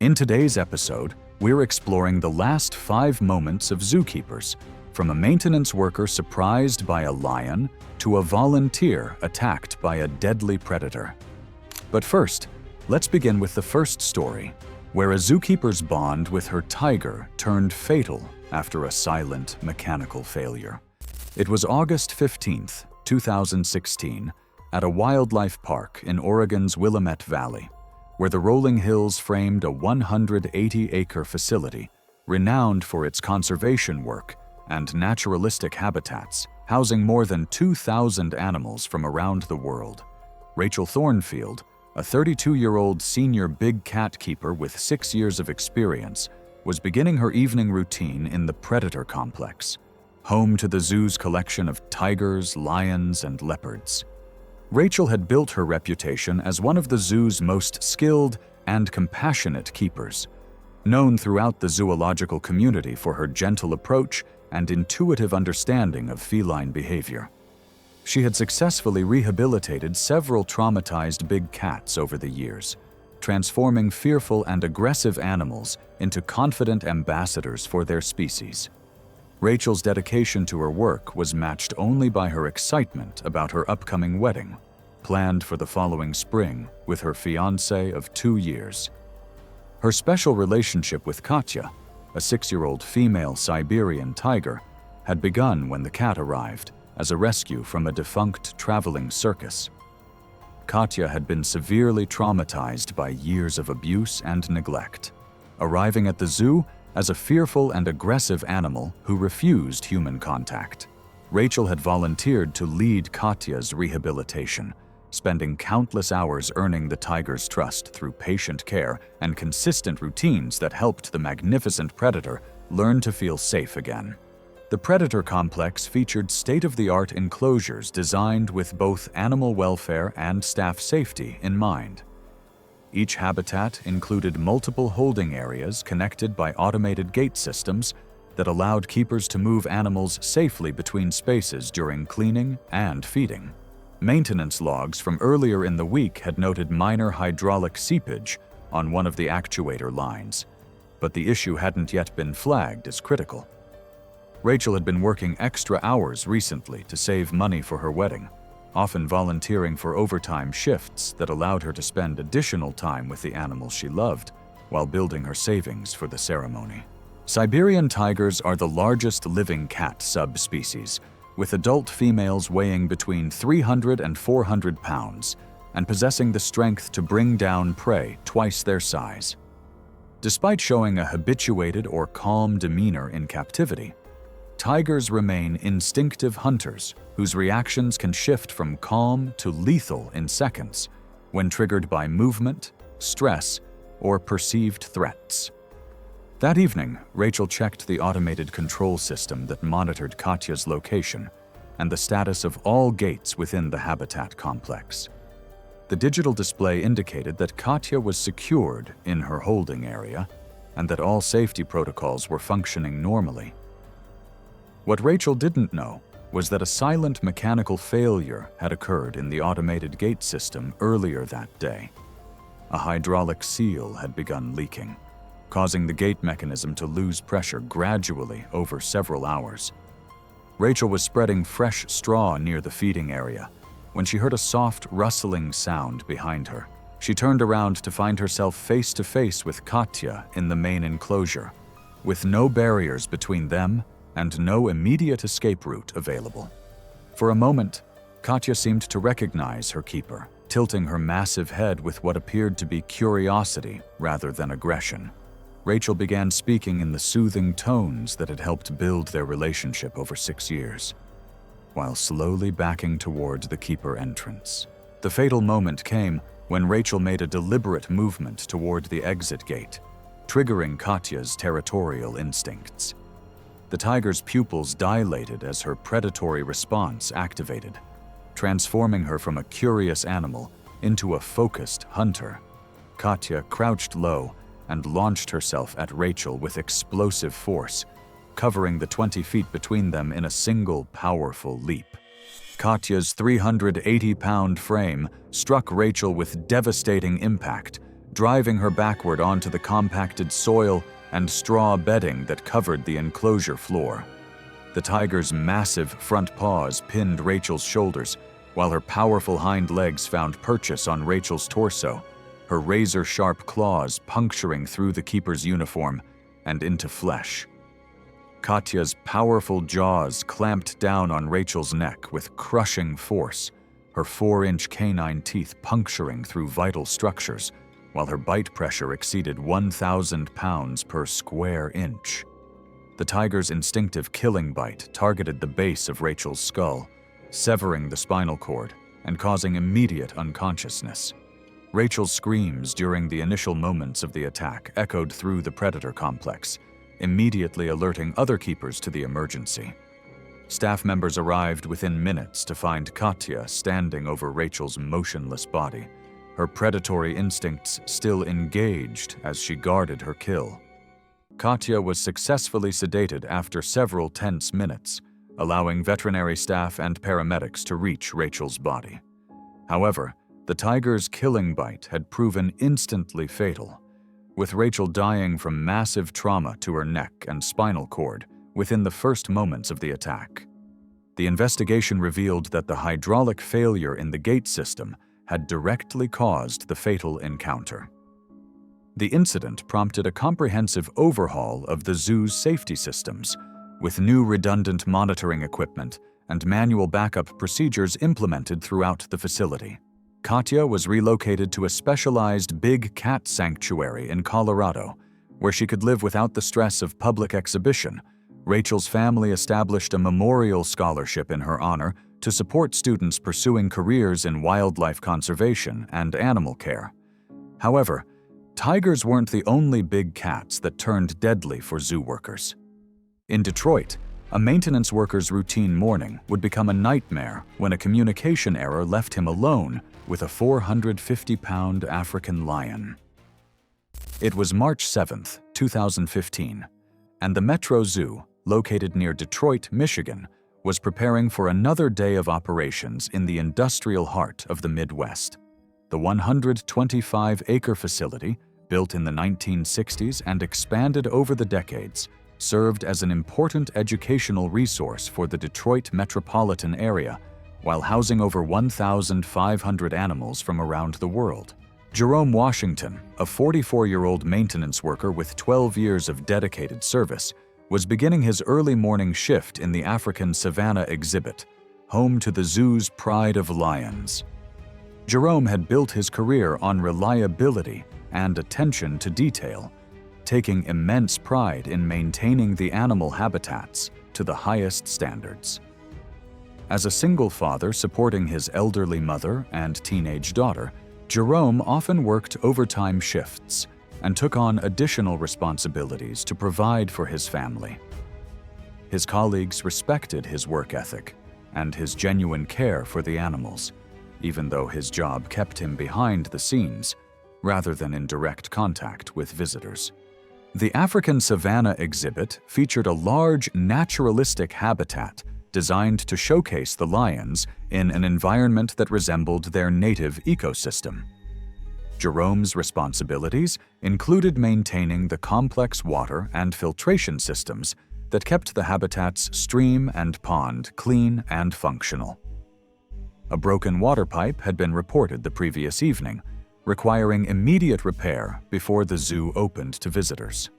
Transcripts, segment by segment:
In today's episode, we're exploring the last 5 moments of zookeepers, from a maintenance worker surprised by a lion to a volunteer attacked by a deadly predator. But first, let's begin with the first story, where a zookeeper's bond with her tiger turned fatal after a silent mechanical failure. It was August 15, 2016, at a wildlife park in Oregon's Willamette Valley, where the rolling hills framed a 180-acre facility renowned for its conservation work and naturalistic habitats, housing more than 2,000 animals from around the world. Rachel Thornfield, a 32-year-old senior big cat keeper with 6 years of experience, was beginning her evening routine in the Predator Complex, home to the zoo's collection of tigers, lions, and leopards. Rachel had built her reputation as one of the zoo's most skilled and compassionate keepers, known throughout the zoological community for her gentle approach and intuitive understanding of feline behavior. She had successfully rehabilitated several traumatized big cats over the years, transforming fearful and aggressive animals into confident ambassadors for their species. Rachel's dedication to her work was matched only by her excitement about her upcoming wedding, planned for the following spring with her fiancé of 2 years. Her special relationship with Katya, a 6-year-old female Siberian tiger, had begun when the cat arrived as a rescue from a defunct traveling circus. Katya had been severely traumatized by years of abuse and neglect, arriving at the zoo as a fearful and aggressive animal who refused human contact. Rachel had volunteered to lead Katya's rehabilitation, spending countless hours earning the tiger's trust through patient care and consistent routines that helped the magnificent predator learn to feel safe again. The Predator Complex featured state-of-the-art enclosures designed with both animal welfare and staff safety in mind. Each habitat included multiple holding areas connected by automated gate systems that allowed keepers to move animals safely between spaces during cleaning and feeding. Maintenance logs from earlier in the week had noted minor hydraulic seepage on one of the actuator lines, but the issue hadn't yet been flagged as critical. Rachel had been working extra hours recently to save money for her wedding, often volunteering for overtime shifts that allowed her to spend additional time with the animals she loved while building her savings for the ceremony. Siberian tigers are the largest living cat subspecies, with adult females weighing between 300 and 400 pounds and possessing the strength to bring down prey twice their size. Despite showing a habituated or calm demeanor in captivity, tigers remain instinctive hunters whose reactions can shift from calm to lethal in seconds when triggered by movement, stress, or perceived threats. That evening, Rachel checked the automated control system that monitored Katya's location and the status of all gates within the habitat complex. The digital display indicated that Katya was secured in her holding area and that all safety protocols were functioning normally. What Rachel didn't know was that a silent mechanical failure had occurred in the automated gate system earlier that day. A hydraulic seal had begun leaking, causing the gate mechanism to lose pressure gradually over several hours. Rachel was spreading fresh straw near the feeding area when she heard a soft rustling sound behind her. She turned around to find herself face to face with Katya in the main enclosure, with no barriers between them and no immediate escape route available. For a moment, Katya seemed to recognize her keeper, tilting her massive head with what appeared to be curiosity rather than aggression. Rachel began speaking in the soothing tones that had helped build their relationship over 6 years, while slowly backing toward the keeper entrance. The fatal moment came when Rachel made a deliberate movement toward the exit gate, triggering Katya's territorial instincts. The tiger's pupils dilated as her predatory response activated, transforming her from a curious animal into a focused hunter. Katya crouched low and launched herself at Rachel with explosive force, covering the 20 feet between them in a single powerful leap. Katya's 380-pound frame struck Rachel with devastating impact, driving her backward onto the compacted soil and straw bedding that covered the enclosure floor. The tiger's massive front paws pinned Rachel's shoulders, while her powerful hind legs found purchase on Rachel's torso, her razor-sharp claws puncturing through the keeper's uniform and into flesh. Katya's powerful jaws clamped down on Rachel's neck with crushing force, her 4-inch canine teeth puncturing through vital structures, while her bite pressure exceeded 1,000 pounds per square inch. The tiger's instinctive killing bite targeted the base of Rachel's skull, severing the spinal cord and causing immediate unconsciousness. Rachel's screams during the initial moments of the attack echoed through the predator complex, immediately alerting other keepers to the emergency. Staff members arrived within minutes to find Katya standing over Rachel's motionless body, her predatory instincts still engaged as she guarded her kill. Katya was successfully sedated after several tense minutes, allowing veterinary staff and paramedics to reach Rachel's body. However, the tiger's killing bite had proven instantly fatal, with Rachel dying from massive trauma to her neck and spinal cord within the first moments of the attack. The investigation revealed that the hydraulic failure in the gate system had directly caused the fatal encounter. The incident prompted a comprehensive overhaul of the zoo's safety systems, with new redundant monitoring equipment and manual backup procedures implemented throughout the facility. Katya was relocated to a specialized big cat sanctuary in Colorado, where she could live without the stress of public exhibition. Rachel's family established a memorial scholarship in her honor to support students pursuing careers in wildlife conservation and animal care. However, tigers weren't the only big cats that turned deadly for zoo workers. In Detroit, a maintenance worker's routine morning would become a nightmare when a communication error left him alone with a 450-pound African lion. It was March 7, 2015, and the Metro Zoo, located near Detroit, Michigan, was preparing for another day of operations in the industrial heart of the Midwest. The 125-acre facility, built in the 1960s and expanded over the decades, served as an important educational resource for the Detroit metropolitan area, while housing over 1,500 animals from around the world. Jerome Washington, a 44-year-old maintenance worker with 12 years of dedicated service, was beginning his early morning shift in the African Savannah exhibit, home to the zoo's pride of lions. Jerome had built his career on reliability and attention to detail, taking immense pride in maintaining the animal habitats to the highest standards. As a single father supporting his elderly mother and teenage daughter, Jerome often worked overtime shifts and took on additional responsibilities to provide for his family. His colleagues respected his work ethic and his genuine care for the animals, even though his job kept him behind the scenes rather than in direct contact with visitors. The African Savannah exhibit featured a large naturalistic habitat designed to showcase the lions in an environment that resembled their native ecosystem. Jerome's responsibilities included maintaining the complex water and filtration systems that kept the habitat's stream and pond clean and functional. A broken water pipe had been reported the previous evening, requiring immediate repair before the zoo opened to visitors.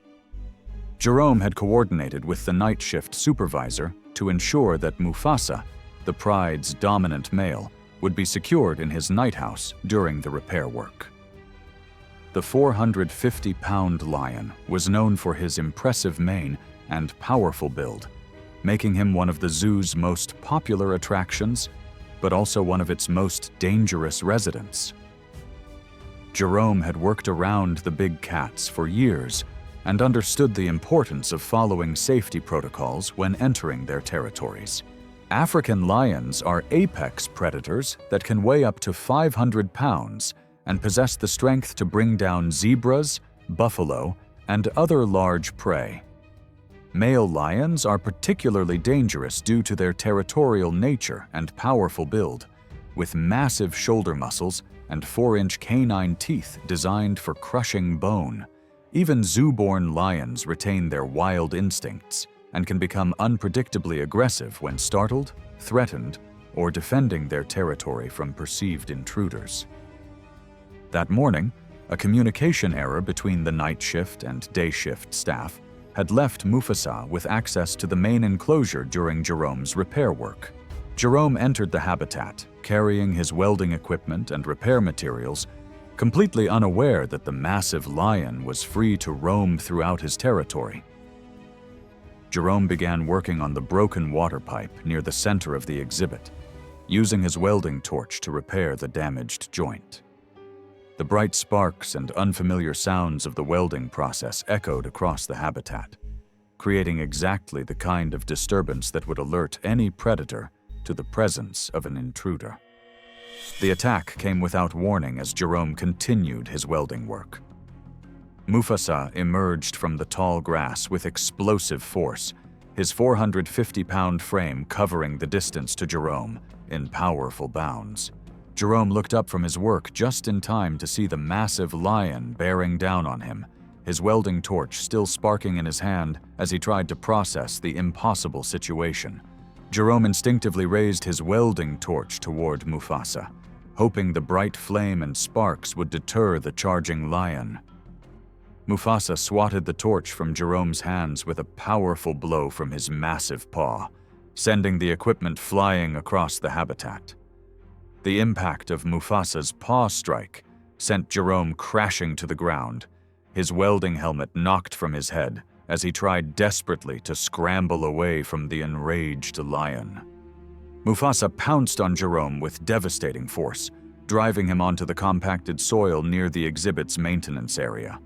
Jerome had coordinated with the night shift supervisor to ensure that Mufasa, the pride's dominant male, would be secured in his night house during the repair work. The 450-pound lion was known for his impressive mane and powerful build, making him one of the zoo's most popular attractions, but also one of its most dangerous residents. Jerome had worked around the big cats for years and understood the importance of following safety protocols when entering their territories. African lions are apex predators that can weigh up to 500 pounds and possess the strength to bring down zebras, buffalo, and other large prey. Male lions are particularly dangerous due to their territorial nature and powerful build, with massive shoulder muscles and 4-inch canine teeth designed for crushing bone. Even zoo-born lions retain their wild instincts and can become unpredictably aggressive when startled, threatened, or defending their territory from perceived intruders. That morning, a communication error between the night shift and day shift staff had left Mufasa with access to the main enclosure during Jerome's repair work. Jerome entered the habitat, carrying his welding equipment and repair materials, completely unaware that the massive lion was free to roam throughout his territory. Jerome began working on the broken water pipe near the center of the exhibit, using his welding torch to repair the damaged joint. The bright sparks and unfamiliar sounds of the welding process echoed across the habitat, creating exactly the kind of disturbance that would alert any predator to the presence of an intruder. The attack came without warning as Jerome continued his welding work. Mufasa emerged from the tall grass with explosive force, his 450-pound frame covering the distance to Jerome in powerful bounds. Jerome looked up from his work just in time to see the massive lion bearing down on him, his welding torch still sparking in his hand as he tried to process the impossible situation. Jerome instinctively raised his welding torch toward Mufasa, hoping the bright flame and sparks would deter the charging lion. Mufasa swatted the torch from Jerome's hands with a powerful blow from his massive paw, sending the equipment flying across the habitat. The impact of Mufasa's paw strike sent Jerome crashing to the ground, his welding helmet knocked from his head as he tried desperately to scramble away from the enraged lion. Mufasa pounced on Jerome with devastating force, driving him onto the compacted soil near the exhibit's maintenance area.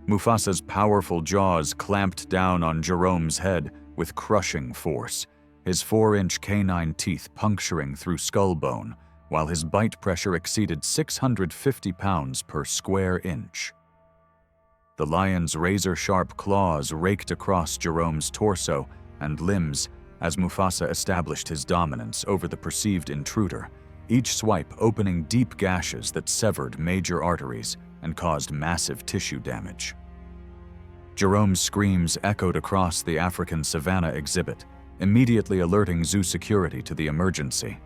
Mufasa's powerful jaws clamped down on Jerome's head with crushing force, his 4-inch canine teeth puncturing through skull bone, while his bite pressure exceeded 650 pounds per square inch. The lion's razor-sharp claws raked across Jerome's torso and limbs as Mufasa established his dominance over the perceived intruder, each swipe opening deep gashes that severed major arteries and caused massive tissue damage. Jerome's screams echoed across the African savanna exhibit, immediately alerting zoo security to the emergency.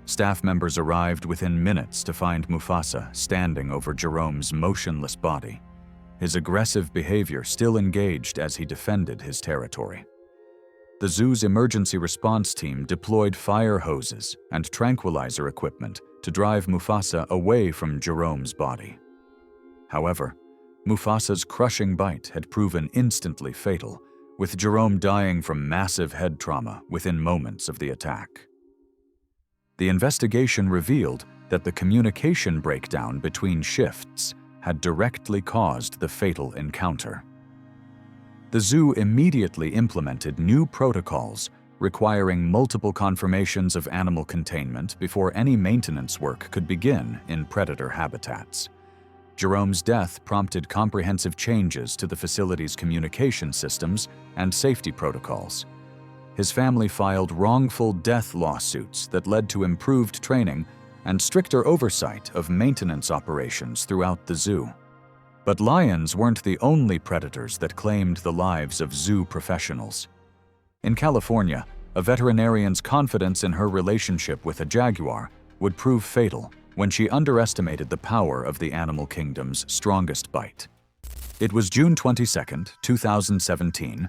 Staff members arrived within minutes to find Mufasa standing over Jerome's motionless body, his aggressive behavior still engaged as he defended his territory. The zoo's emergency response team deployed fire hoses and tranquilizer equipment to drive Mufasa away from Jerome's body. However, Mufasa's crushing bite had proven instantly fatal, with Jerome dying from massive head trauma within moments of the attack. The investigation revealed that the communication breakdown between shifts had directly caused the fatal encounter. The zoo immediately implemented new protocols requiring multiple confirmations of animal containment before any maintenance work could begin in predator habitats. Jerome's death prompted comprehensive changes to the facility's communication systems and safety protocols. His family filed wrongful death lawsuits that led to improved training and stricter oversight of maintenance operations throughout the zoo. But lions weren't the only predators that claimed the lives of zoo professionals. In California, a veterinarian's confidence in her relationship with a jaguar would prove fatal when she underestimated the power of the animal kingdom's strongest bite. It was June 22, 2017,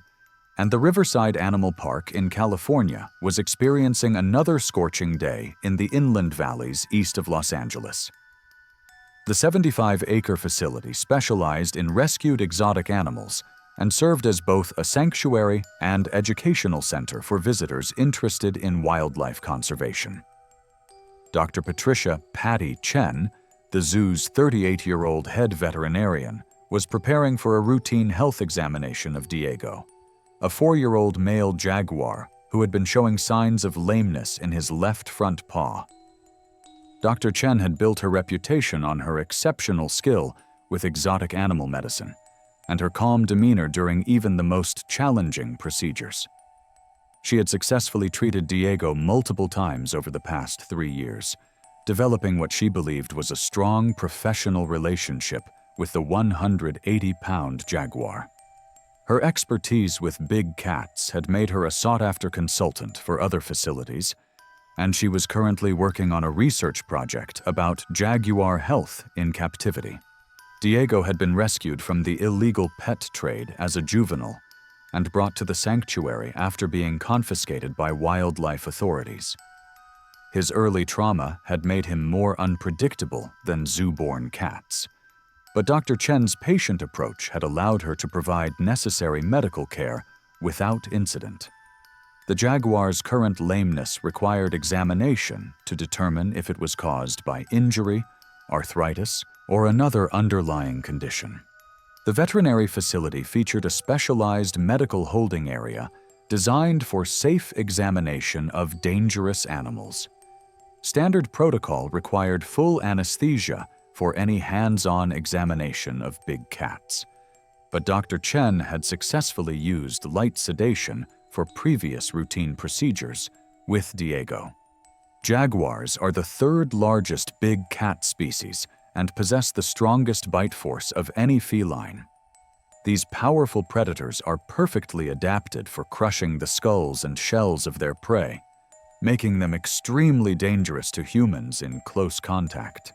and the Riverside Animal Park in California was experiencing another scorching day in the inland valleys east of Los Angeles. The 75-acre facility specialized in rescued exotic animals and served as both a sanctuary and educational center for visitors interested in wildlife conservation. Dr. Patricia "Patty" Chen, the zoo's 38-year-old head veterinarian, was preparing for a routine health examination of Diego, a 4-year-old male jaguar who had been showing signs of lameness in his left front paw. Dr. Chen had built her reputation on her exceptional skill with exotic animal medicine and her calm demeanor during even the most challenging procedures. She had successfully treated Diego multiple times over the past 3 years, developing what she believed was a strong professional relationship with the 180-pound Jaguar. Her expertise with big cats had made her a sought-after consultant for other facilities, and she was currently working on a research project about Jaguar health in captivity. Diego had been rescued from the illegal pet trade as a juvenile and brought to the sanctuary after being confiscated by wildlife authorities. His early trauma had made him more unpredictable than zoo-born cats, but Dr. Chen's patient approach had allowed her to provide necessary medical care without incident. The Jaguar's current lameness required examination to determine if it was caused by injury, arthritis, or another underlying condition. The veterinary facility featured a specialized medical holding area designed for safe examination of dangerous animals. Standard protocol required full anesthesia for any hands-on examination of big cats, but Dr. Chen had successfully used light sedation for previous routine procedures with Diego. Jaguars are the third largest big cat species and possess the strongest bite force of any feline. These powerful predators are perfectly adapted for crushing the skulls and shells of their prey, making them extremely dangerous to humans in close contact.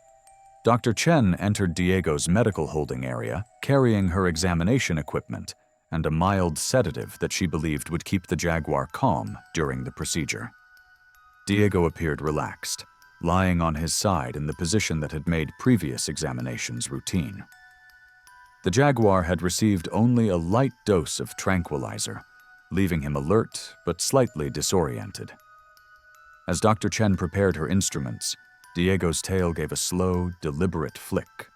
Dr. Chen entered Diego's medical holding area, carrying her examination equipment and a mild sedative that she believed would keep the Jaguar calm during the procedure. Diego appeared relaxed, lying on his side in the position that had made previous examinations routine. The Jaguar had received only a light dose of tranquilizer, leaving him alert but slightly disoriented. As Dr. Chen prepared her instruments, Diego's tail gave a slow, deliberate flick,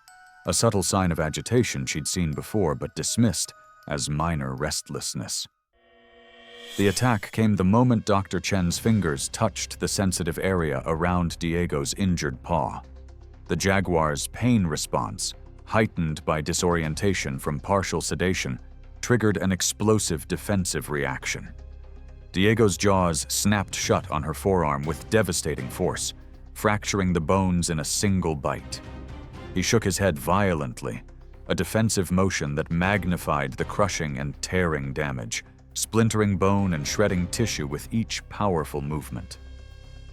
a subtle sign of agitation she'd seen before but dismissed as minor restlessness. The attack came the moment Dr. Chen's fingers touched the sensitive area around Diego's injured paw. The Jaguar's pain response, heightened by disorientation from partial sedation, triggered an explosive defensive reaction. Diego's jaws snapped shut on her forearm with devastating force, fracturing the bones in a single bite. He shook his head violently, a defensive motion that magnified the crushing and tearing damage, splintering bone and shredding tissue with each powerful movement.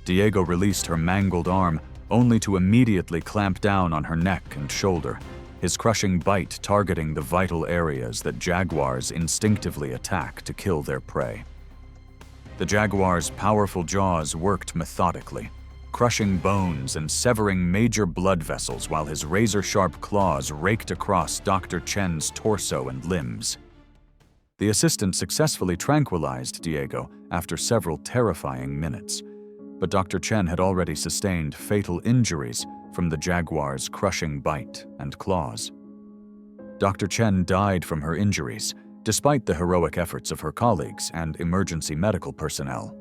Diego released her mangled arm, only to immediately clamp down on her neck and shoulder, his crushing bite targeting the vital areas that jaguars instinctively attack to kill their prey. The jaguar's powerful jaws worked methodically, crushing bones and severing major blood vessels while his razor-sharp claws raked across Dr. Chen's torso and limbs. The assistant successfully tranquilized Diego after several terrifying minutes, but Dr. Chen had already sustained fatal injuries from the jaguar's crushing bite and claws. Dr. Chen died from her injuries, despite the heroic efforts of her colleagues and emergency medical personnel.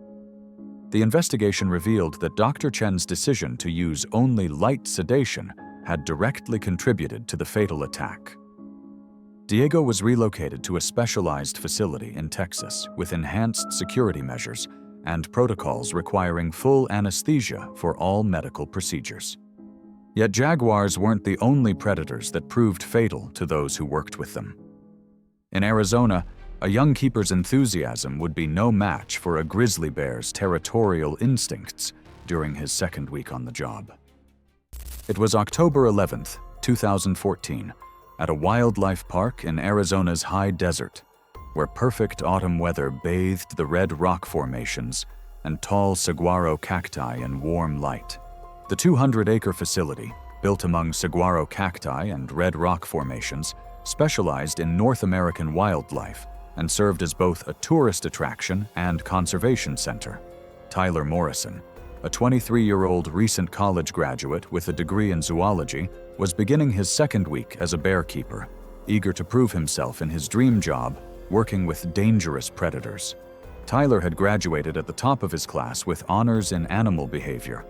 The investigation revealed that Dr. Chen's decision to use only light sedation had directly contributed to the fatal attack. Diego was relocated to a specialized facility in Texas with enhanced security measures and protocols requiring full anesthesia for all medical procedures. Yet jaguars weren't the only predators that proved fatal to those who worked with them. In Arizona, a young keeper's enthusiasm would be no match for a grizzly bear's territorial instincts during his second week on the job. It was October 11th, 2014, at a wildlife park in Arizona's high desert, where perfect autumn weather bathed the red rock formations and tall saguaro cacti in warm light. The 200-acre facility, built among saguaro cacti and red rock formations, specialized in North American wildlife and served as both a tourist attraction and conservation center. Tyler Morrison, a 23-year-old recent college graduate with a degree in zoology, was beginning his second week as a bear keeper, eager to prove himself in his dream job, working with dangerous predators. Tyler had graduated at the top of his class with honors in animal behavior,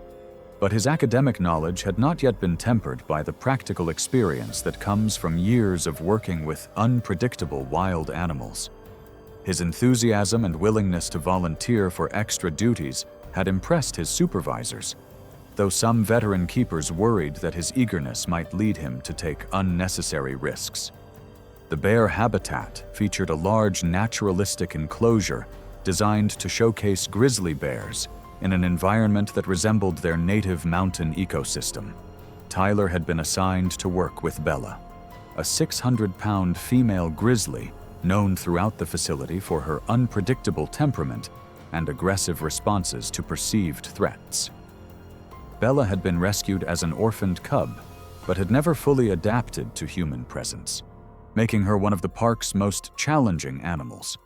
but his academic knowledge had not yet been tempered by the practical experience that comes from years of working with unpredictable wild animals. His enthusiasm and willingness to volunteer for extra duties had impressed his supervisors. though some veteran keepers worried that his eagerness might lead him to take unnecessary risks. The bear habitat featured a large naturalistic enclosure designed to showcase grizzly bears in an environment that resembled their native mountain ecosystem. Tyler had been assigned to work with Bella, a 600-pound female grizzly known throughout the facility for her unpredictable temperament and aggressive responses to perceived threats. Bella had been rescued as an orphaned cub, but had never fully adapted to human presence, making her one of the park's most challenging animals.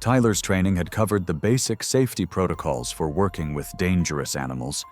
Tyler's training had covered the basic safety protocols for working with dangerous animals,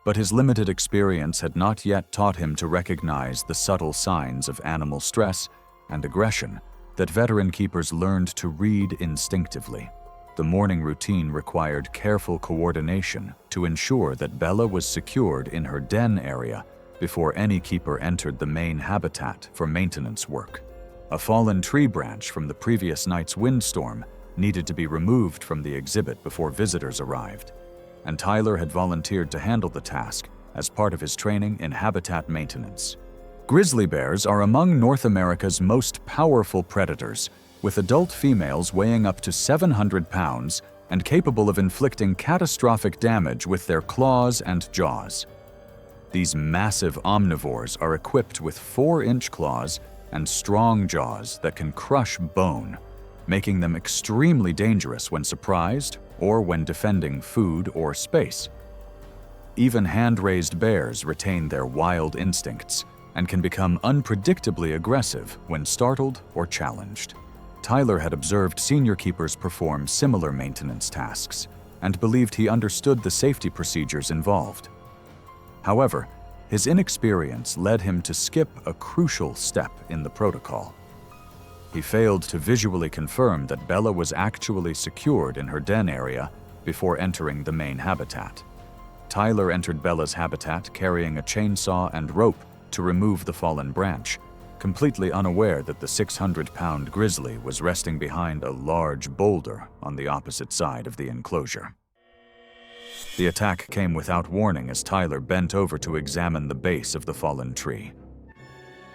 but his limited experience had not yet taught him to recognize the subtle signs of animal stress and aggression that veteran keepers learned to read instinctively. The morning routine required careful coordination to ensure that Bella was secured in her den area before any keeper entered the main habitat for maintenance work. A fallen tree branch from the previous night's windstorm needed to be removed from the exhibit before visitors arrived, and Tyler had volunteered to handle the task as part of his training in habitat maintenance. Grizzly bears are among North America's most powerful predators, with adult females weighing up to 700 pounds and capable of inflicting catastrophic damage with their claws and jaws. These massive omnivores are equipped with 4-inch claws and strong jaws that can crush bone, making them extremely dangerous when surprised or when defending food or space. Even hand-raised bears retain their wild instincts and can become unpredictably aggressive when startled or challenged. Tyler had observed senior keepers perform similar maintenance tasks and believed he understood the safety procedures involved. However, his inexperience led him to skip a crucial step in the protocol. He failed to visually confirm that Bella was actually secured in her den area before entering the main habitat. Tyler entered Bella's habitat carrying a chainsaw and rope to remove the fallen branch, completely unaware that the 600-pound grizzly was resting behind a large boulder on the opposite side of the enclosure. The attack came without warning as Tyler bent over to examine the base of the fallen tree.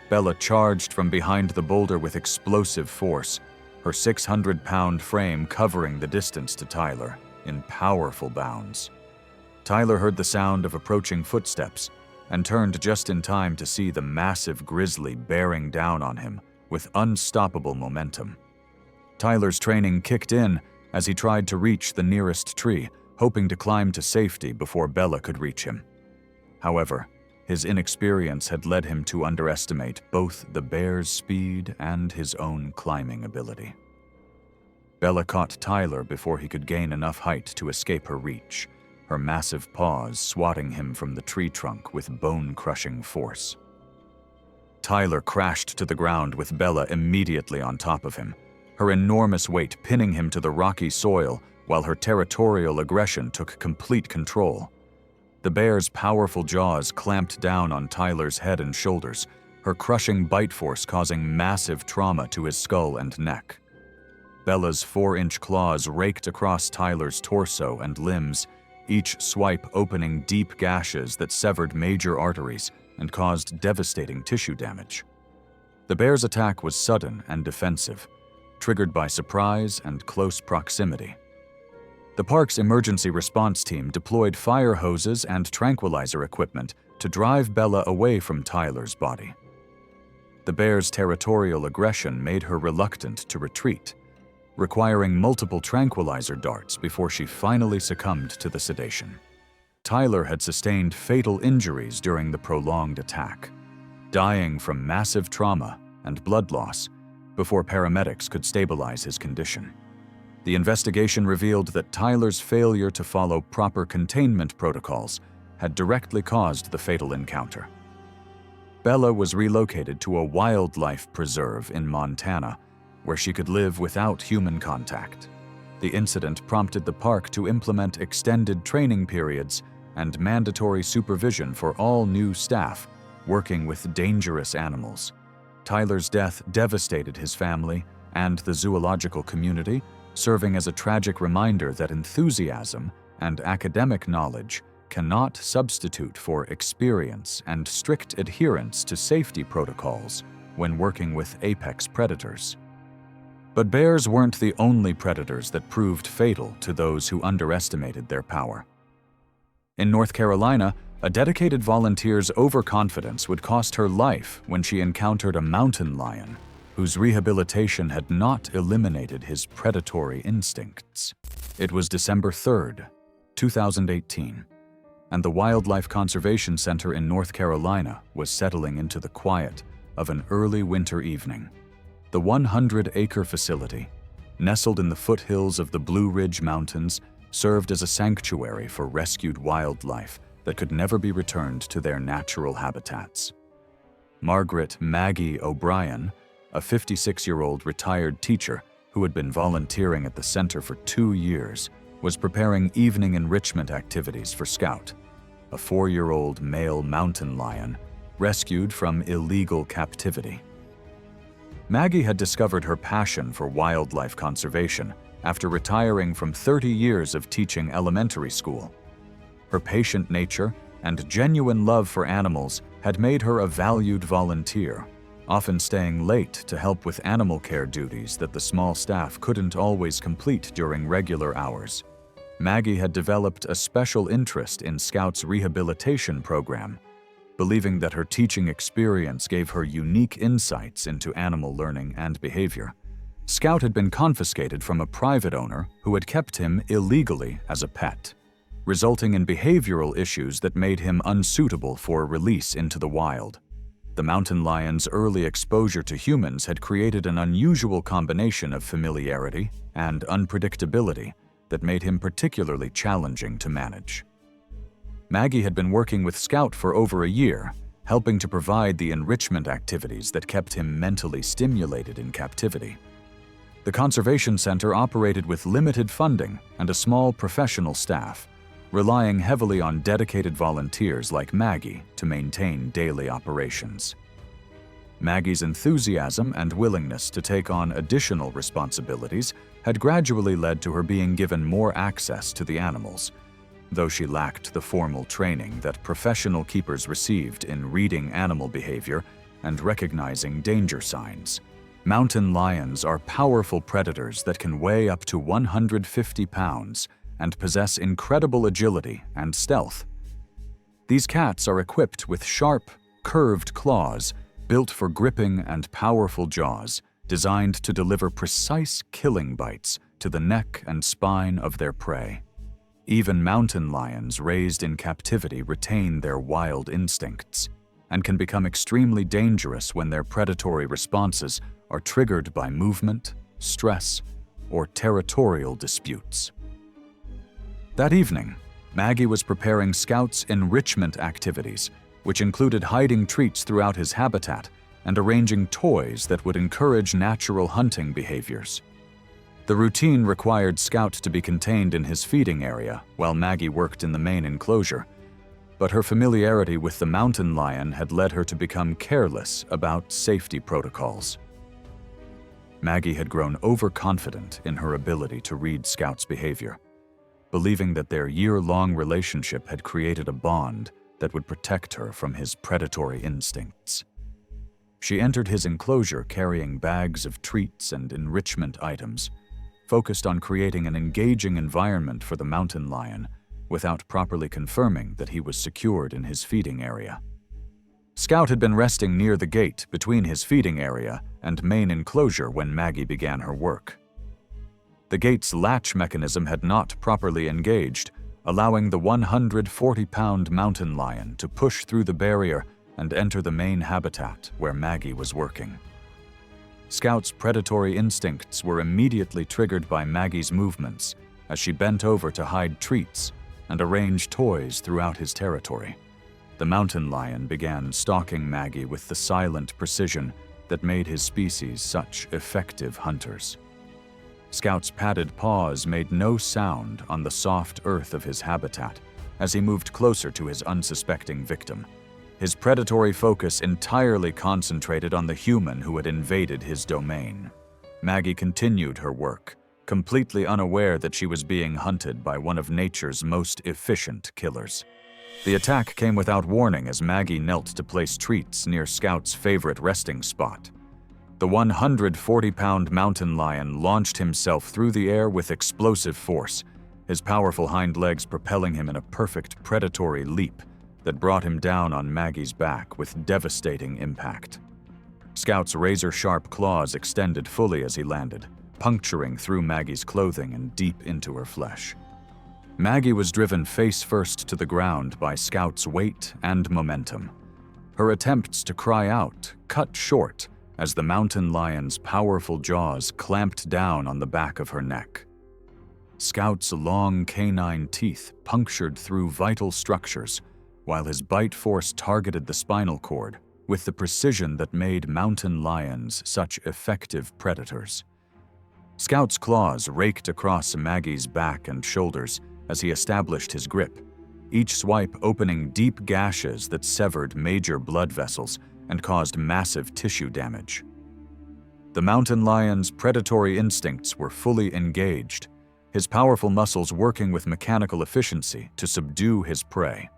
Bella charged from behind the boulder with explosive force, her 600-pound frame covering the distance to Tyler in powerful bounds. Tyler heard the sound of approaching footsteps and turned just in time to see the massive grizzly bearing down on him with unstoppable momentum. Tyler's training kicked in as he tried to reach the nearest tree, hoping to climb to safety before Bella could reach him. However, his inexperience had led him to underestimate both the bear's speed and his own climbing ability. Bella caught Tyler before he could gain enough height to escape her reach, her massive paws swatting him from the tree trunk with bone-crushing force. Tyler crashed to the ground with Bella immediately on top of him, her enormous weight pinning him to the rocky soil while her territorial aggression took complete control. The bear's powerful jaws clamped down on Tyler's head and shoulders, her crushing bite force causing massive trauma to his skull and neck. Bella's 4-inch claws raked across Tyler's torso and limbs, each swipe opening deep gashes that severed major arteries and caused devastating tissue damage. The bear's attack was sudden and defensive, triggered by surprise and close proximity. The park's emergency response team deployed fire hoses and tranquilizer equipment to drive Bella away from Tyler's body. The bear's territorial aggression made her reluctant to retreat, requiring multiple tranquilizer darts before she finally succumbed to the sedation. Tyler had sustained fatal injuries during the prolonged attack, dying from massive trauma and blood loss before paramedics could stabilize his condition. The investigation revealed that Tyler's failure to follow proper containment protocols had directly caused the fatal encounter. Bella was relocated to a wildlife preserve in Montana, where she could live without human contact. The incident prompted the park to implement extended training periods and mandatory supervision for all new staff working with dangerous animals. Tyler's death devastated his family and the zoological community, serving as a tragic reminder that enthusiasm and academic knowledge cannot substitute for experience and strict adherence to safety protocols when working with apex predators. But bears weren't the only predators that proved fatal to those who underestimated their power. In North Carolina, a dedicated volunteer's overconfidence would cost her life when she encountered a mountain lion whose rehabilitation had not eliminated his predatory instincts. It was December 3rd, 2018, and the Wildlife Conservation Center in North Carolina was settling into the quiet of an early winter evening. The 100-acre facility, nestled in the foothills of the Blue Ridge Mountains, served as a sanctuary for rescued wildlife that could never be returned to their natural habitats. Margaret Maggie O'Brien, a 56-year-old retired teacher who had been volunteering at the center for 2 years, was preparing evening enrichment activities for Scout, a 4-year-old male mountain lion rescued from illegal captivity. Maggie had discovered her passion for wildlife conservation after retiring from 30 years of teaching elementary school. Her patient nature and genuine love for animals had made her a valued volunteer, often staying late to help with animal care duties that the small staff couldn't always complete during regular hours. Maggie had developed a special interest in Scout's rehabilitation program, believing that her teaching experience gave her unique insights into animal learning and behavior. Scout had been confiscated from a private owner who had kept him illegally as a pet, resulting in behavioral issues that made him unsuitable for release into the wild. The mountain lion's early exposure to humans had created an unusual combination of familiarity and unpredictability that made him particularly challenging to manage. Maggie had been working with Scout for over a year, helping to provide the enrichment activities that kept him mentally stimulated in captivity. The Conservation Center operated with limited funding and a small professional staff, relying heavily on dedicated volunteers like Maggie to maintain daily operations. Maggie's enthusiasm and willingness to take on additional responsibilities had gradually led to her being given more access to the animals, though she lacked the formal training that professional keepers received in reading animal behavior and recognizing danger signs. Mountain lions are powerful predators that can weigh up to 150 pounds and possess incredible agility and stealth. These cats are equipped with sharp, curved claws built for gripping and powerful jaws designed to deliver precise killing bites to the neck and spine of their prey. Even mountain lions raised in captivity retain their wild instincts and can become extremely dangerous when their predatory responses are triggered by movement, stress, or territorial disputes. That evening, Maggie was preparing Scout's enrichment activities, which included hiding treats throughout his habitat and arranging toys that would encourage natural hunting behaviors. The routine required Scout to be contained in his feeding area while Maggie worked in the main enclosure, but her familiarity with the mountain lion had led her to become careless about safety protocols. Maggie had grown overconfident in her ability to read Scout's behavior, believing that their year-long relationship had created a bond that would protect her from his predatory instincts. She entered his enclosure carrying bags of treats and enrichment items, focused on creating an engaging environment for the mountain lion without properly confirming that he was secured in his feeding area. Scout had been resting near the gate between his feeding area and main enclosure when Maggie began her work. The gate's latch mechanism had not properly engaged, allowing the 140-pound mountain lion to push through the barrier and enter the main habitat where Maggie was working. Scout's predatory instincts were immediately triggered by Maggie's movements as she bent over to hide treats and arrange toys throughout his territory. The mountain lion began stalking Maggie with the silent precision that made his species such effective hunters. Scout's padded paws made no sound on the soft earth of his habitat as he moved closer to his unsuspecting victim, his predatory focus entirely concentrated on the human who had invaded his domain. Maggie continued her work, completely unaware that she was being hunted by one of nature's most efficient killers. The attack came without warning as Maggie knelt to place treats near Scout's favorite resting spot. The 140-pound mountain lion launched himself through the air with explosive force, his powerful hind legs propelling him in a perfect predatory leap that brought him down on Maggie's back with devastating impact. Scout's razor-sharp claws extended fully as he landed, puncturing through Maggie's clothing and deep into her flesh. Maggie was driven face-first to the ground by Scout's weight and momentum. Her attempts to cry out cut short as the mountain lion's powerful jaws clamped down on the back of her neck. Scout's long canine teeth punctured through vital structures, while his bite force targeted the spinal cord with the precision that made mountain lions such effective predators. Scout's claws raked across Maggie's back and shoulders as he established his grip, each swipe opening deep gashes that severed major blood vessels and caused massive tissue damage. The mountain lion's predatory instincts were fully engaged, his powerful muscles working with mechanical efficiency to subdue his prey.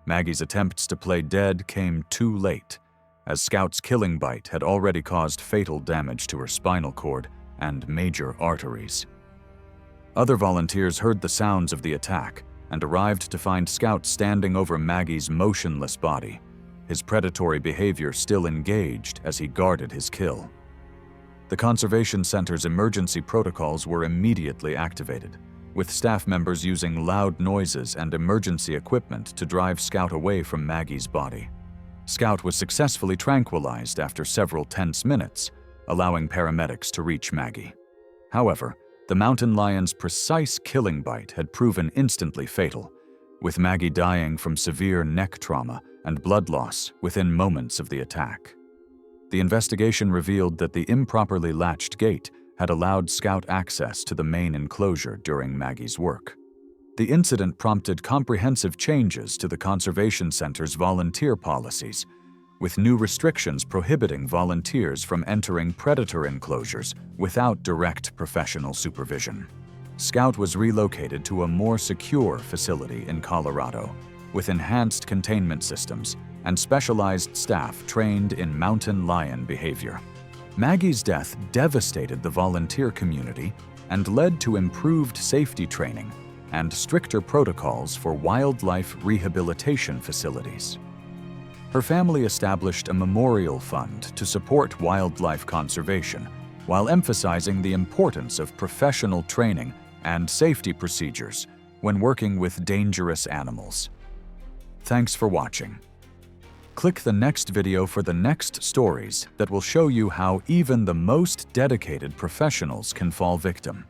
Maggie's attempts to play dead came too late, as Scout's killing bite had already caused fatal damage to her spinal cord and major arteries. Other volunteers heard the sounds of the attack and arrived to find Scout standing over Maggie's motionless body, his predatory behavior still engaged as he guarded his kill. The Conservation Center's emergency protocols were immediately activated, with staff members using loud noises and emergency equipment to drive Scout away from Maggie's body. Scout was successfully tranquilized after several tense minutes, allowing paramedics to reach Maggie. However, the mountain lion's precise killing bite had proven instantly fatal, with Maggie dying from severe neck trauma and blood loss within moments of the attack. The investigation revealed that the improperly latched gate had allowed Scout access to the main enclosure during Maggie's work. The incident prompted comprehensive changes to the Conservation Center's volunteer policies, with new restrictions prohibiting volunteers from entering predator enclosures without direct professional supervision. Scout was relocated to a more secure facility in Colorado, with enhanced containment systems and specialized staff trained in mountain lion behavior. Maggie's death devastated the volunteer community and led to improved safety training and stricter protocols for wildlife rehabilitation facilities. Her family established a memorial fund to support wildlife conservation, while emphasizing the importance of professional training and safety procedures when working with dangerous animals. Thanks for watching. Click the next video for the next stories that will show you how even the most dedicated professionals can fall victim.